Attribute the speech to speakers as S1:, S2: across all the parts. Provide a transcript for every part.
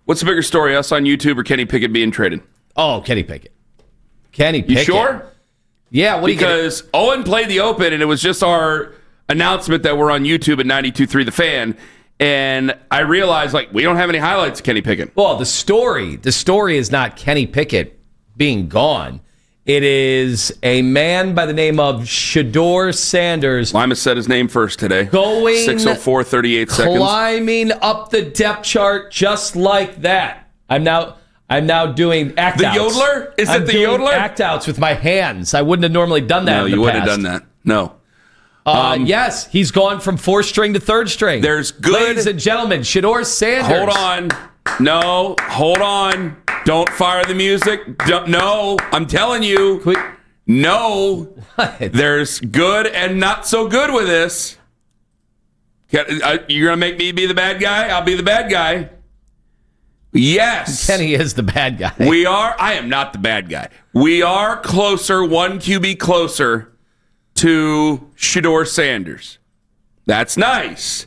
S1: What's the bigger story, us on YouTube or Kenny Pickett being traded?
S2: Oh, Kenny Pickett. Kenny Pickett.
S1: You sure?
S2: Yeah,
S1: because Owen played the Open, and it was just our announcement that we're on YouTube at 92.3 The Fan, and I realized, we don't have any highlights of Kenny Pickett.
S2: Well, the story is not Kenny Pickett being gone. It is a man by the name of Shedeur Sanders.
S1: Lima said his name first today.
S2: Going
S1: 6:04, 38 seconds.
S2: Climbing up the depth chart just like that. I'm now doing act outs.
S1: The yodeler? Is it the yodeler?
S2: Act outs with my hands. I wouldn't have normally done that.
S1: No, you wouldn't have done that. No.
S2: Yes, he's gone from 4th string to 3rd string.
S1: There's good.
S2: Ladies and gentlemen, Shedeur Sanders.
S1: Hold on. No, hold on. Don't fire the music. No, I'm telling you. No.
S2: What?
S1: There's good and not so good with this. You're going to make me be the bad guy? I'll be the bad guy. Yes.
S2: Kenny is the bad guy.
S1: We are. I am not the bad guy. We are closer, one QB closer to Shedeur Sanders. That's nice.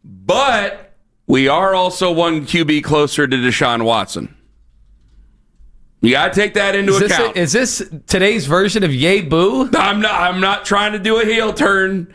S1: But we are also one QB closer to Deshaun Watson. You got to take that into account.
S2: Is this today's version of Yay Boo?
S1: I'm not trying to do a heel turn.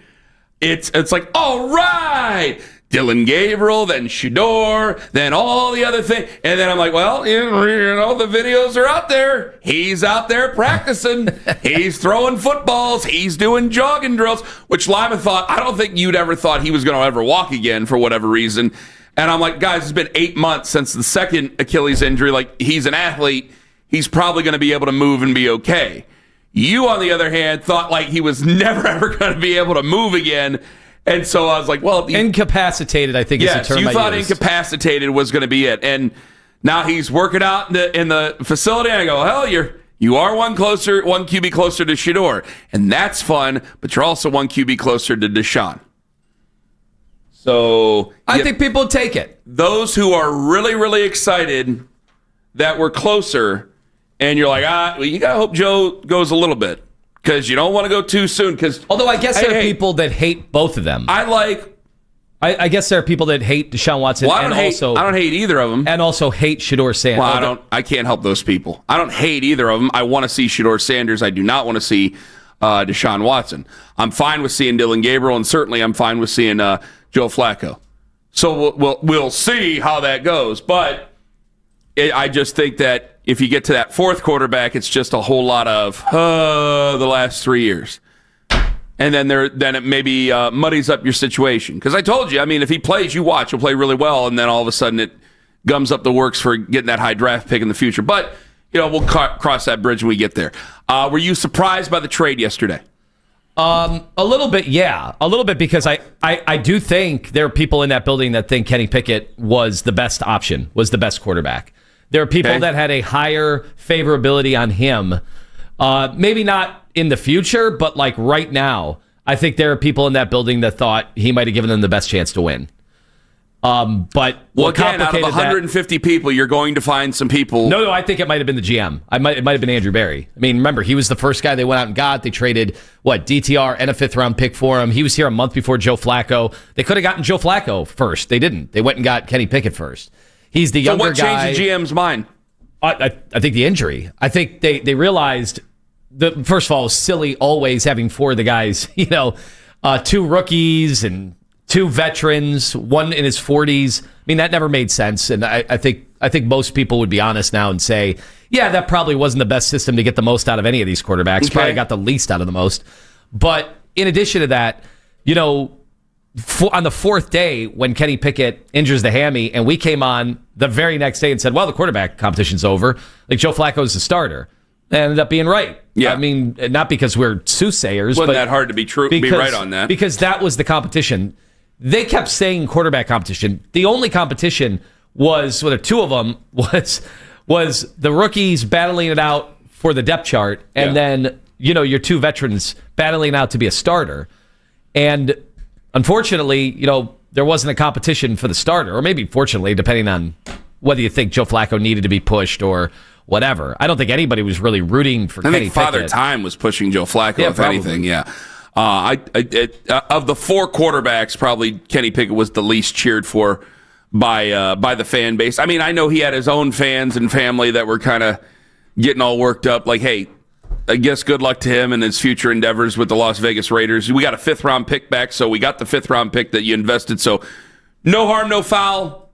S1: It's like, all right, Dylan Gabriel, then Shedeur, then all the other things. And then I'm like, well, you know, the videos are out there. He's out there practicing. He's throwing footballs. He's doing jogging drills, which Lyman thought, I don't think you'd ever thought he was going to ever walk again for whatever reason. And I'm like, guys, it's been 8 months since the second Achilles injury. He's an athlete. He's probably going to be able to move and be okay. You, on the other hand, thought he was never, ever going to be able to move again. And so I was like, well...
S2: Incapacitated, I think is the term I used.
S1: Yes, you thought incapacitated was going to be it. And now he's working out in the facility. And I go, hell, you are one QB closer to Shedeur. And that's fun, but you're also one QB closer to Deshaun. So...
S2: I think people take it.
S1: Those who are really, really excited that we're closer... And you're like, you got to hope Joe goes a little bit because you don't want to go too soon.
S2: Although I guess there are people that hate both of them. I guess there are people that hate Deshaun Watson.
S1: Well, I don't hate either of them.
S2: And also hate Shedeur Sanders.
S1: Well, I can't help those people. I don't hate either of them. I want to see Shedeur Sanders. I do not want to see Deshaun Watson. I'm fine with seeing Dylan Gabriel, and certainly I'm fine with seeing Joe Flacco. So we'll see how that goes. But I just think that if you get to that 4th quarterback, it's just a whole lot of the last 3 years. And then it maybe muddies up your situation. Because I told you, if he plays, you watch, he'll play really well, and then all of a sudden it gums up the works for getting that high draft pick in the future. But, we'll cross that bridge when we get there. Were you surprised by the trade yesterday?
S2: A little bit, yeah. A little bit because I do think there are people in that building that think Kenny Pickett was the best option, was the best quarterback. There are people that had a higher favorability on him. Maybe not in the future, but right now, I think there are people in that building that thought he might have given them the best chance to win. But
S1: again, out of 150 people, you're going to find some people.
S2: No, I think it might have been the GM. It might have been Andrew Berry. Remember, he was the first guy they went out and got. They traded DTR and a 5th round pick for him. He was here a month before Joe Flacco. They could have gotten Joe Flacco first. They didn't. They went and got Kenny Pickett first. He's the younger guy.
S1: So what changed the GM's mind?
S2: I think the injury. I think they realized that, first of all, it was silly always having 4 of the guys, 2 rookies and 2 veterans, one in his 40s. That never made sense. And I think most people would be honest now and say, yeah, that probably wasn't the best system to get the most out of any of these quarterbacks. Probably got the least out of the most. But in addition to that, on the 4th day when Kenny Pickett injures the hammy, and we came on the very next day and said, well, the quarterback competition's over. Joe Flacco's the starter. They ended up being right.
S1: Yeah.
S2: Not because we're soothsayers.
S1: Wasn't that hard to be true? Be right on that.
S2: Because that was the competition. They kept saying quarterback competition. The only competition was, the 2 of them, was the rookies battling it out for the depth chart, and then, your 2 veterans battling out to be a starter. And unfortunately, there wasn't a competition for the starter, or maybe fortunately, depending on whether you think Joe Flacco needed to be pushed or whatever. I don't think anybody was really rooting for Kenny Pickett. I think
S1: Father Time was pushing Joe Flacco, if probably. Anything, yeah. Of the 4 quarterbacks, probably Kenny Pickett was the least cheered for by the fan base. I mean, I know he had his own fans and family that were kind of getting all worked up. Like, hey, I guess good luck to him and his future endeavors with the Las Vegas Raiders. We got a 5th-round pick back, so we got the 5th-round pick that you invested. So no harm, no foul.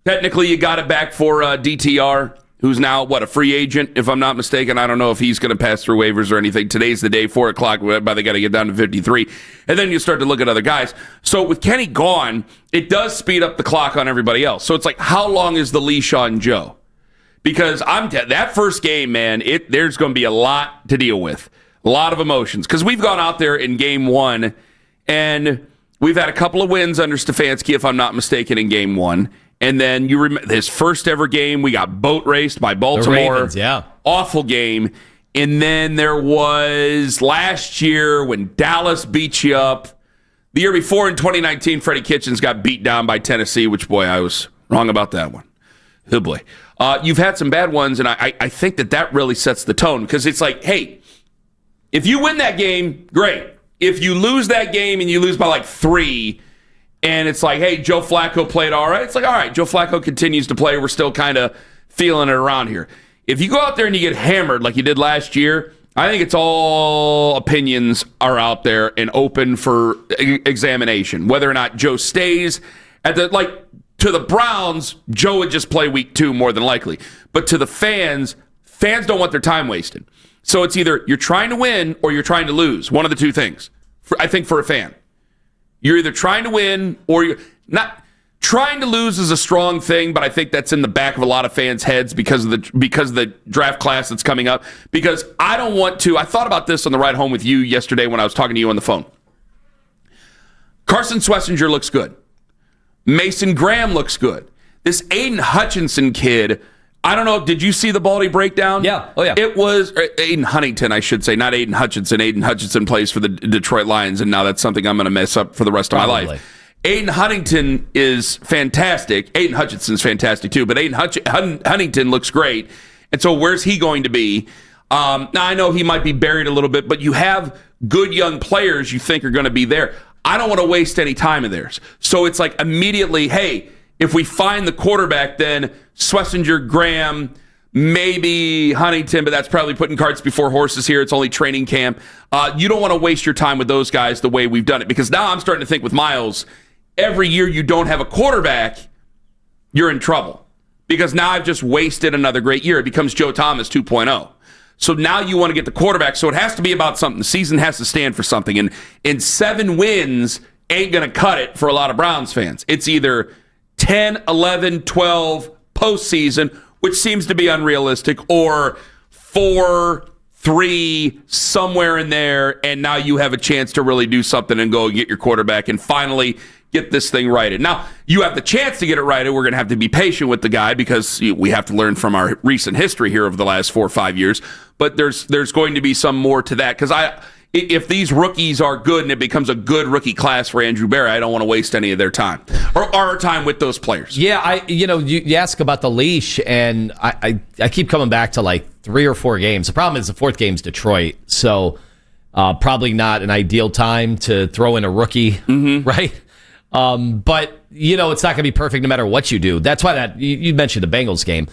S1: Technically, you got it back for DTR, who's now, a free agent, if I'm not mistaken. I don't know if he's going to pass through waivers or anything. Today's the day, 4 o'clock, but they got to get down to 53. And then you start to look at other guys. So with Kenny gone, it does speed up the clock on everybody else. So it's like, how long is the leash on Joe? Because that first game, man, there's going to be a lot to deal with. A lot of emotions. Because we've gone out there in game 1, and we've had a couple of wins under Stefanski, if I'm not mistaken, in game 1. And then you remember his first ever game, we got boat raced by Baltimore.
S2: The Ravens, yeah.
S1: Awful game. And then there was last year when Dallas beat you up. The year before in 2019, Freddie Kitchens got beat down by Tennessee, which, boy, I was wrong about that one. Oh, boy. You've had some bad ones, and I think that really sets the tone because it's like, hey, if you win that game, great. If you lose that game and you lose by 3, and it's like, hey, Joe Flacco played all right, it's like, all right, Joe Flacco continues to play. We're still kind of feeling it around here. If you go out there and you get hammered like you did last year, I think it's all opinions are out there and open for examination. Whether or not Joe stays at to the Browns, Joe would just play week 2 more than likely. But to the fans don't want their time wasted. So it's either you're trying to win or you're trying to lose. One of the two things, I think, for a fan. You're either trying to win or you're not. Trying to lose is a strong thing, but I think that's in the back of a lot of fans' heads because of the draft class that's coming up. Because I don't want to. I thought about this on the ride home with you yesterday when I was talking to you on the phone. Carson Schlesinger looks good. Mason Graham looks good. This Aiden Hutchinson kid, I don't know, did you see the Baldy breakdown?
S2: Yeah. Oh, yeah.
S1: It was Aiden Huntington, I should say, not Aiden Hutchinson. Aiden Hutchinson plays for the Detroit Lions, and now that's something I'm going to mess up for the rest of my life. Aiden Huntington is fantastic. Aiden Hutchinson's fantastic, too, but Aiden Huntington looks great. And so where's he going to be? Now, I know he might be buried a little bit, but you have good young players you think are going to be there. I don't want to waste any time of theirs. So it's like immediately, hey, if we find the quarterback, then Schlesinger, Graham, maybe Huntington, but that's probably putting carts before horses here. It's only training camp. You don't want to waste your time with those guys the way we've done it. Because now I'm starting to think with Miles, every year you don't have a quarterback, you're in trouble. Because now I've just wasted another great year. It becomes Joe Thomas 2.0. So now you want to get the quarterback. So it has to be about something. The season has to stand for something. And 7 wins ain't going to cut it for a lot of Browns fans. It's either 10, 11, 12 postseason, which seems to be unrealistic, or 4, 3, somewhere in there, and now you have a chance to really do something and go get your quarterback and finally get this thing righted. Now, you have the chance to get it righted. We're going to have to be patient with the guy because we have to learn from our recent history here over the last 4 or 5 years. But there's going to be some more to that because if these rookies are good and it becomes a good rookie class for Andrew Berry, I don't want to waste any of their time or our time with those players.
S2: Yeah, you ask about the leash, and I keep coming back to 3 or 4 games. The problem is the 4th game's Detroit, so probably not an ideal time to throw in a rookie, right? But it's not going to be perfect no matter what you do. That's why you mentioned the Bengals game.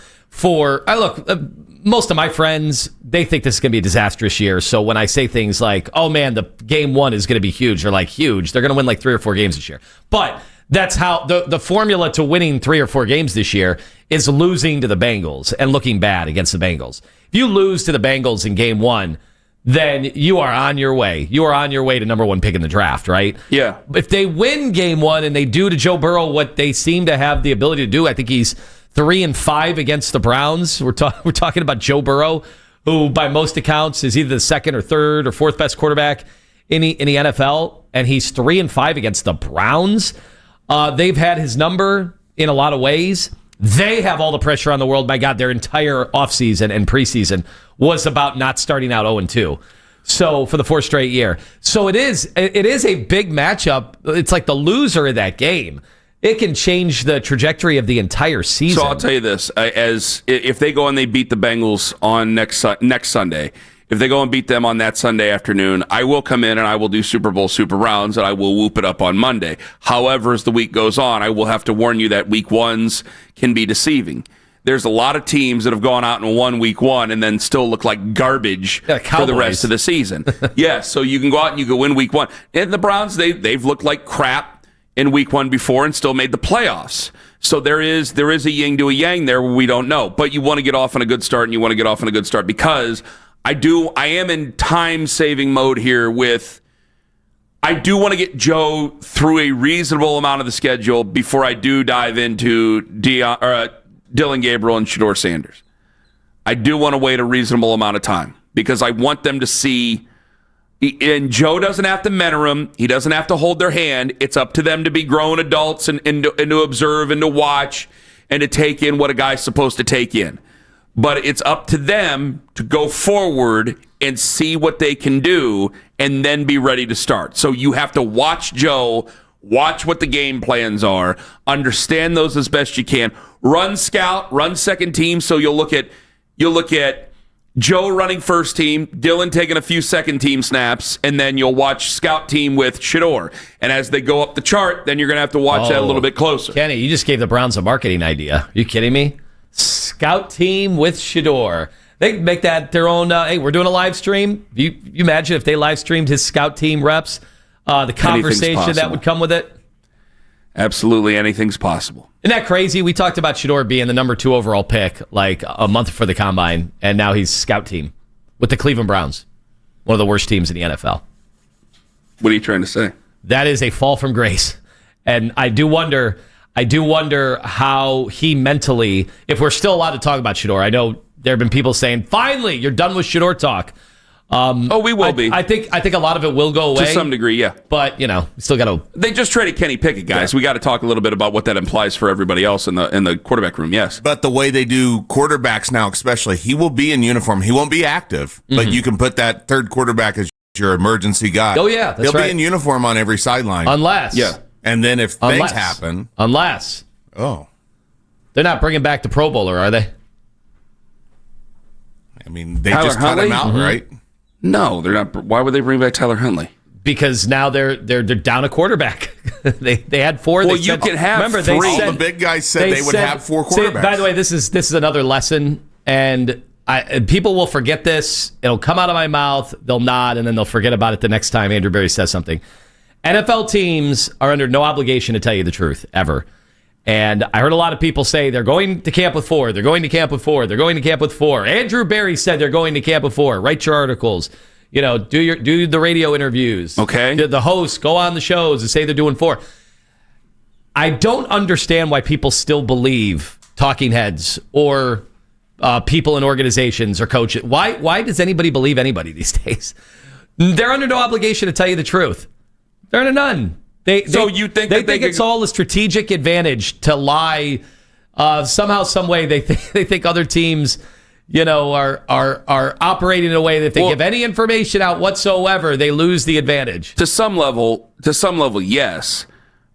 S2: Most of my friends, they think this is going to be a disastrous year. So when I say things like, oh man, the game 1 is going to be huge, they're like, huge. They're going to win 3 or 4 games this year. But that's how the formula to winning 3 or 4 games this year is losing to the Bengals and looking bad against the Bengals. If you lose to the Bengals in game 1, then you are on your way. You are on your way to number 1 pick in the draft, right?
S1: Yeah.
S2: If they win game 1 and they do to Joe Burrow what they seem to have the ability to do, I think he's 3-5 against the Browns. We're talking about Joe Burrow, who by most accounts is either the 2nd or 3rd or 4th best quarterback in the NFL, and he's 3-5 against the Browns. They've had his number in a lot of ways. They have all the pressure on the world. My God, their entire offseason and preseason was about not starting out 0-2. So for the 4th straight year. So it is a big matchup. It's like the loser of that game. It can change the trajectory of the entire season.
S1: So I'll tell you this: if they go and they beat the Bengals on next Sunday, if they go and beat them on that Sunday afternoon, I will come in and I will do Super Bowl Super Rounds and I will whoop it up on Monday. However, as the week goes on, I will have to warn you that week ones can be deceiving. There's a lot of teams that have gone out and won week one and then still look like garbage for the rest of the season. Yes, so you can go out and you can win week one. And the Browns, they've looked like crap in week one before and still made the playoffs. So there is a yin to a yang there where we don't know. But you want to get off on a good start, and you want to get off on a good start because I am in time-saving mode here I do want to get Joe through a reasonable amount of the schedule before I do dive into Dylan Gabriel and Shedeur Sanders. I do want to wait a reasonable amount of time because I want them to see, and Joe doesn't have to mentor them. He doesn't have to hold their hand. It's up to them to be grown adults and to observe and to watch and to take in what a guy's supposed to take in. But it's up to them to go forward and see what they can do and then be ready to start. So you have to watch Joe, watch what the game plans are, understand those as best you can. Run scout, run second team. So you'll look at Joe running first team, Dylan taking a few second team snaps, and then you'll watch scout team with Shedeur. And as they go up the chart, then you're going to have to watch that a little bit closer.
S2: Kenny, you just gave the Browns a marketing idea. Are you kidding me? Scout team with Shedeur. They can make that their own. Hey, we're doing a live stream. You imagine if they live streamed his scout team reps, the conversation that would come with it.
S1: Absolutely, anything's possible.
S2: Isn't that crazy? We talked about Shedeur being the number 2 overall pick like a month for the combine, and now he's scout team with the Cleveland Browns, one of the worst teams in the NFL.
S1: What are you trying to say?
S2: That is a fall from grace, and I do wonder how he mentally, if we're still allowed to talk about Shedeur. I know there have been people saying, finally, you're done with Shedeur talk.
S1: We will be.
S2: I think a lot of it will go away.
S1: To some degree, yeah.
S2: But, we still got to...
S1: They just traded Kenny Pickett, guys. Yeah. We got to talk a little bit about what that implies for everybody else in the quarterback room, yes.
S3: But the way they do quarterbacks now, especially, he will be in uniform. He won't be active, but you can put that third quarterback as your emergency guy.
S2: Oh, yeah, that's
S3: He'll be in uniform on every sideline.
S2: Unless...
S1: Yeah.
S3: And then if things happen...
S2: Unless...
S3: Oh.
S2: They're not bringing back the Pro Bowler, are they?
S3: I mean, they just cut him out, right?
S1: No, they're not. Why would they bring back Tyler Huntley?
S2: Because now they're down a quarterback. they had 4.
S1: Well, you can have 3.
S3: All the big guys said they would have 4 quarterbacks.
S2: By the way, this is another lesson, and people will forget this. It'll come out of my mouth, they'll nod, and then they'll forget about it the next time Andrew Berry says something. NFL teams are under no obligation to tell you the truth, ever. And I heard a lot of people say they're going to camp with 4. They're going to camp with 4. They're going to camp with 4. Andrew Berry said they're going to camp with 4. Write your articles. Do the radio interviews.
S1: Okay.
S2: The hosts go on the shows and say they're doing 4. I don't understand why people still believe talking heads or people in organizations or coaches. Why does anybody believe anybody these days? They're under no obligation to tell you the truth. They're under none.
S1: You think
S2: it's all a strategic advantage to lie somehow, some way. They think other teams, are operating in a way that if they give any information out whatsoever, they lose the advantage.
S1: To some level, yes.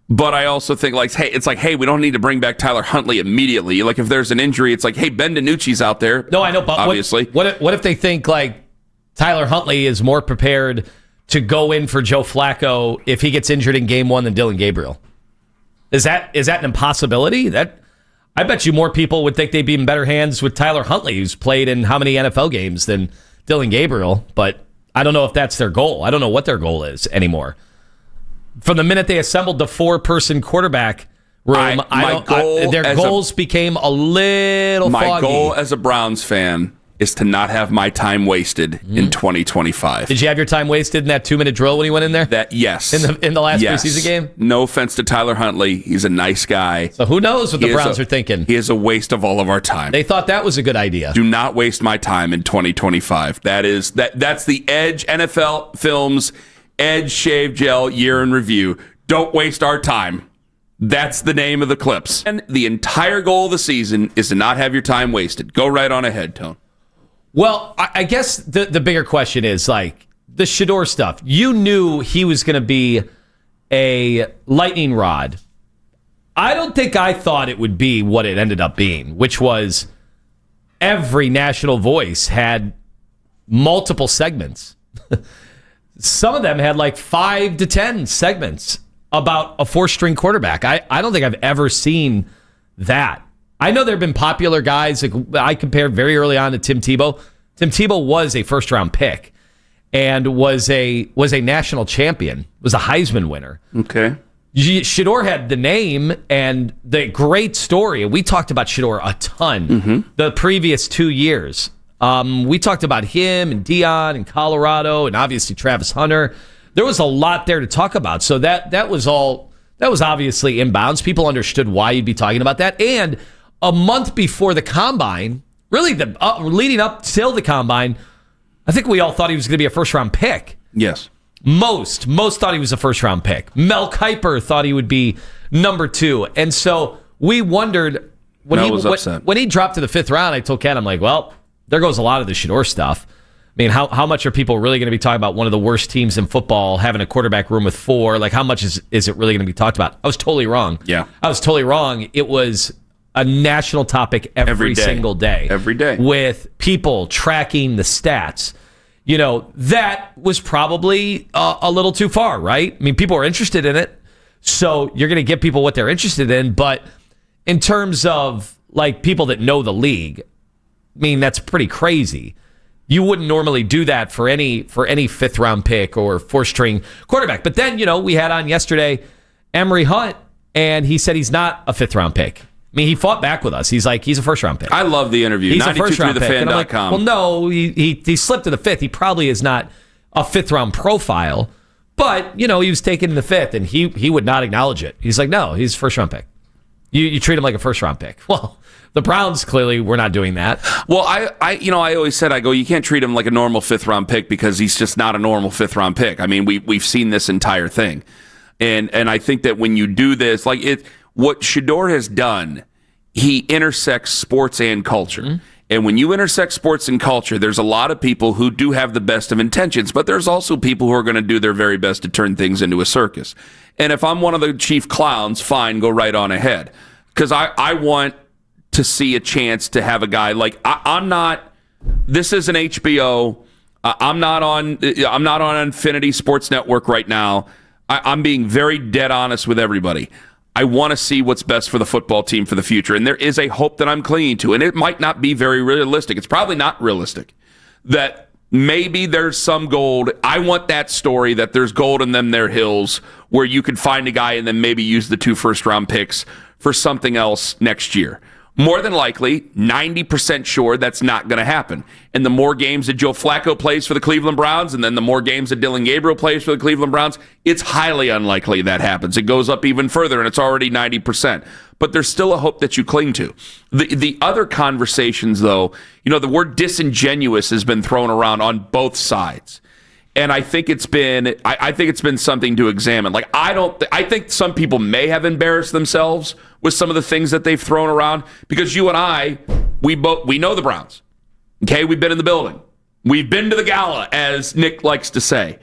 S1: But I also think hey, we don't need to bring back Tyler Huntley immediately. Like if there's an injury, it's like, hey, Ben DiNucci's out there.
S2: No, I know, but
S1: obviously.
S2: What if they think like Tyler Huntley is more prepared to go in for Joe Flacco if he gets injured in game 1 than Dylan Gabriel? Is that an impossibility? I bet you more people would think they'd be in better hands with Tyler Huntley, who's played in how many NFL games, than Dylan Gabriel. But I don't know if that's their goal. I don't know what their goal is anymore. From the minute they assembled the 4-person quarterback room, their goals became a little foggy.
S1: My goal as a Browns fan is to not have my time wasted in 2025.
S2: Did you have your time wasted in that 2-minute drill when he went in there?
S1: Yes.
S2: In the last preseason game?
S1: No offense to Tyler Huntley. He's a nice guy.
S2: So who knows what the Browns are thinking?
S1: He is a waste of all of our time.
S2: They thought that was a good idea.
S1: Do not waste my time in 2025. That's the Edge NFL Films Edge Shave Gel Year in Review. Don't waste our time. That's the name of the clips. And the entire goal of the season is to not have your time wasted. Go right on ahead, Tone.
S2: Well, I guess the bigger question is, like, the Shedeur stuff. You knew he was going to be a lightning rod. I don't think I thought it would be what it ended up being, which was every national voice had multiple segments. Some of them had like 5 to 10 segments about a 4-string quarterback. I don't think I've ever seen that. I know there have been popular guys. Like I compared very early on to Tim Tebow. Tim Tebow was a first-round pick and was a national champion, was a Heisman winner.
S1: Okay.
S2: Shedeur had the name and the great story. We talked about Shedeur a ton the previous 2 years. We talked about him and Dion and Colorado and obviously Travis Hunter. There was a lot there to talk about. So that was obviously inbounds. People understood why you'd be talking about that. And a month before the combine, really leading up till the combine, I think we all thought he was going to be a first-round pick.
S1: Yes.
S2: Most thought he was a first-round pick. Mel Kiper thought he would be number 2. And so we wondered when he dropped to the 5th round, I told Ken, I'm like, well, there goes a lot of the Shedeur stuff. I mean, how much are people really going to be talking about one of the worst teams in football having a quarterback room with 4? Like, how much is it really going to be talked about? I was totally wrong.
S1: Yeah.
S2: I was totally wrong. It was a national topic every single day.
S1: Every day.
S2: With people tracking the stats. You know, that was probably a little too far, right? I mean, people are interested in it, so you're going to give people what they're interested in. But in terms of, like, people that know the league, I mean, that's pretty crazy. You wouldn't normally do that for any 5th-round pick or 4-string quarterback. But then, you know, we had on yesterday Emory Hunt, and he said he's not a 5th-round pick. I mean, he fought back with us. He's like, he's a first-round pick.
S1: I love the interview.
S2: He's a first-round pick. And I'm like,
S1: 92.3thefan.com.
S2: well, no, he slipped to the 5th. He probably is not a 5th-round profile. But, you know, he was taken in the 5th, and he would not acknowledge it. He's like, no, he's a first-round pick. You treat him like a first-round pick. Well, the Browns clearly were not doing that.
S1: Well, I always said, you can't treat him like a normal 5th-round pick because he's just not a normal 5th-round pick. I mean, we've seen this entire thing. And I think that when you do this, what Shedeur has done, he intersects sports and culture. Mm-hmm. And when you intersect sports and culture, there's a lot of people who do have the best of intentions, but there's also people who are going to do their very best to turn things into a circus. And if I'm one of the chief clowns, fine, go right on ahead. Because I want to see a chance to have a guy like I'm not. This isn't HBO. I'm not on Infinity Sports Network right now. I'm being very dead honest with everybody. I want to see what's best for the football team for the future, and there is a hope that I'm clinging to, and it might not be very realistic. It's probably not realistic that maybe there's some gold. I want that story that there's gold in them there hills where you could find a guy and then maybe use the 2 first-round picks for something else next year. More than likely, 90% sure that's not going to happen. And the more games that Joe Flacco plays for the Cleveland Browns, and then the more games that Dylan Gabriel plays for the Cleveland Browns, it's highly unlikely that happens. It goes up even further, and it's already 90%. But there's still a hope that you cling to. The other conversations, though, the word disingenuous has been thrown around on both sides. And I think it's been something to examine. I think some people may have embarrassed themselves with some of the things that they've thrown around because you and I, we know the Browns. Okay, we've been in the building. We've been to the gala, as Nick likes to say.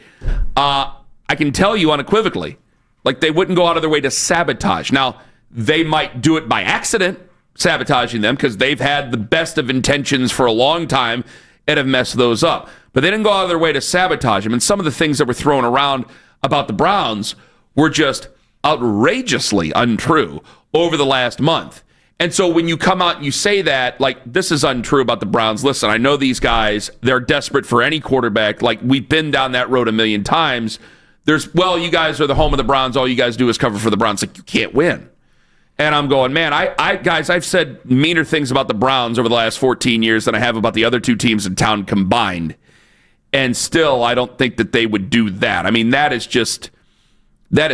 S1: I can tell you unequivocally, they wouldn't go out of their way to sabotage. Now, they might do it by accident, sabotaging them, because they've had the best of intentions for a long time and have messed those up. But they didn't go out of their way to sabotage them. And some of the things that were thrown around about the Browns were just outrageously untrue over the last month. And so when you come out and you say that, this is untrue about the Browns, listen, I know these guys, they're desperate for any quarterback. We've been down that road a million times. You guys are the home of the Browns. All you guys do is cover for the Browns. You can't win. And I'm going, man, guys, I've said meaner things about the Browns over the last 14 years than I have about the other two teams in town combined. And still, I don't think that they would do that. I mean, that is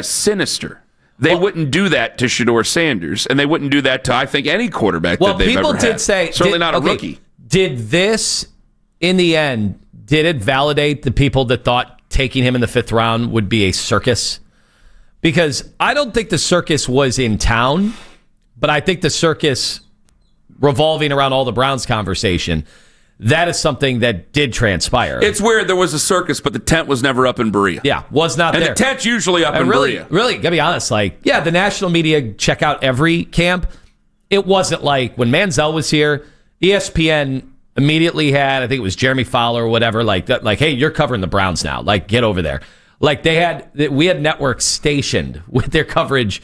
S1: sinister. They wouldn't do that to Shedeur Sanders, and they wouldn't do that to, I think, any quarterback that they've ever had.
S2: People did say...
S1: Certainly not a rookie.
S2: Did this, in the end, did it validate the people that thought taking him in the 5th round would be a circus? Because I don't think the circus was in town, but I think the circus revolving around all the Browns conversation, that is something that did transpire.
S1: It's weird. There was a circus, but the tent was never up in Berea.
S2: Yeah, was not there.
S1: And the tent's usually up in Berea.
S2: Really, gotta be honest, the national media check out every camp. It wasn't like when Manziel was here, ESPN immediately had, I think it was Jeremy Fowler or whatever, like, hey, you're covering the Browns now. Like, get over there. Like, we had networks stationed with their coverage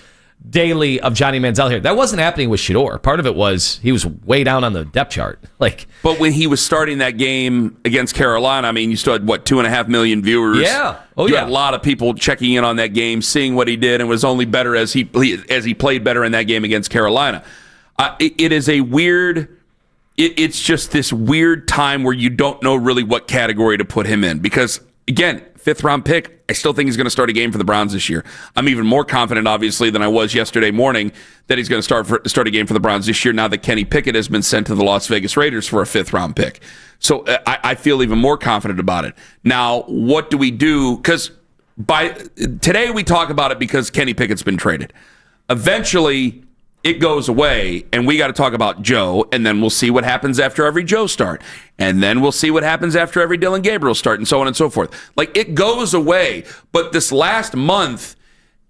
S2: daily of Johnny Manziel here. That wasn't happening with Shedeur. Part of it was he was way down on the depth chart.
S1: But when he was starting that game against Carolina, I mean, you still had, 2.5 million viewers?
S2: Yeah.
S1: You had a lot of people checking in on that game, seeing what he did, and was only better as he played better in that game against Carolina. It is a weird... It's just this weird time where you don't know really what category to put him in. Because, again, 5th-round pick, I still think he's going to start a game for the Browns this year. I'm even more confident, obviously, than I was yesterday morning that he's going to start a game for the Browns this year now that Kenny Pickett has been sent to the Las Vegas Raiders for a 5th-round pick. So I feel even more confident about it. Now, what do we do? Because today we talk about it because Kenny Pickett's been traded. Eventually, it goes away, and we got to talk about Joe, and then we'll see what happens after every Joe start. And then we'll see what happens after every Dylan Gabriel start, and so on and so forth. Like, it goes away, but this last month,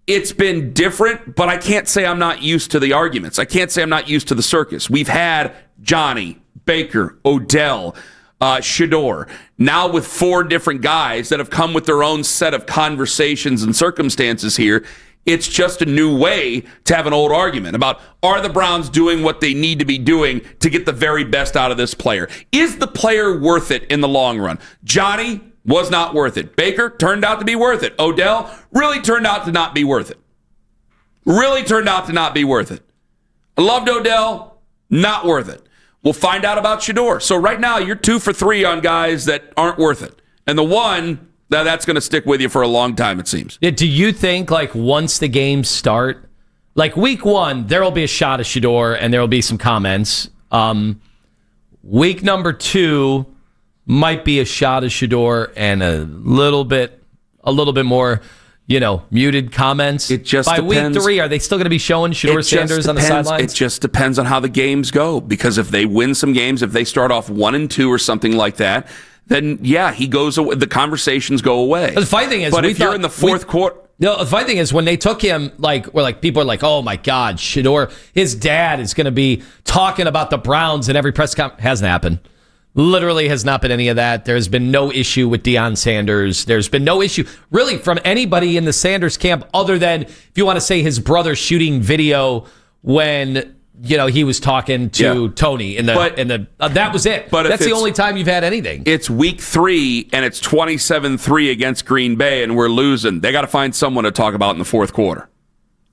S1: it's been different, but I can't say I'm not used to the arguments. I can't say I'm not used to the circus. We've had Johnny, Baker, Odell, Shedeur, now with 4 different guys that have come with their own set of conversations and circumstances here. It's just a new way to have an old argument about, are the Browns doing what they need to be doing to get the very best out of this player? Is the player worth it in the long run? Johnny was not worth it. Baker turned out to be worth it. Odell really turned out to not be worth it. Really turned out to not be worth it. I loved Odell, not worth it. We'll find out about Shedeur. So right now, you're 2 for 3 on guys that aren't worth it. And the one... Now, that's going to stick with you for a long time, it seems.
S2: Do you think, once the games start, week 1, there will be a shot of Shedeur and there will be some comments. Week number 2 might be a shot of Shedeur and a little bit more, muted comments.
S1: It just
S2: By
S1: depends.
S2: week 3, are they still going to be showing Shedeur Sanders on the sidelines?
S1: It just depends on how the games go. Because if they win some games, if they start off 1-2 or something like that, then, yeah, he goes away. The conversations go away.
S2: The funny thing is,
S1: but if you're in the fourth quarter...
S2: No, the funny thing is, when they took him, people are like, oh, my God, Shedeur, his dad is going to be talking about the Browns in every press conference. Hasn't happened. Literally has not been any of that. There's been no issue with Deion Sanders. There's been no issue, really, from anybody in the Sanders camp other than, if you want to say, his brother shooting video when... he was talking to Tony that was it. But that's the only time you've had anything.
S1: It's week 3 and it's 27-3 against Green Bay and we're losing. They got to find someone to talk about in the fourth quarter.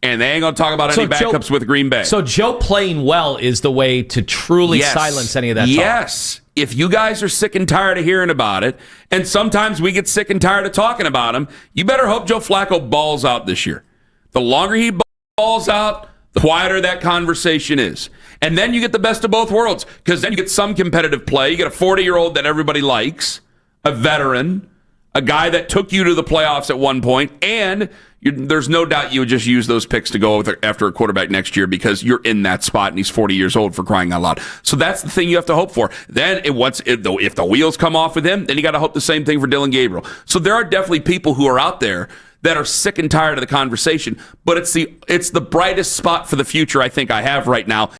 S1: And they ain't going to talk about any backups with Green Bay.
S2: So Joe playing well is the way to truly silence any of that talk.
S1: Yes. If you guys are sick and tired of hearing about it, and sometimes we get sick and tired of talking about him, you better hope Joe Flacco balls out this year. The longer he balls out, the quieter that conversation is. And then you get the best of both worlds, because then you get some competitive play. You get a 40-year-old that everybody likes, a veteran, a guy that took you to the playoffs at one point, and there's no doubt you would just use those picks to go after a quarterback next year because you're in that spot and he's 40 years old, for crying out loud. So that's the thing you have to hope for. Then if the wheels come off with him, then you got to hope the same thing for Dylan Gabriel. So there are definitely people who are out there that are sick and tired of the conversation, but it's the brightest spot for the future I think I have right now.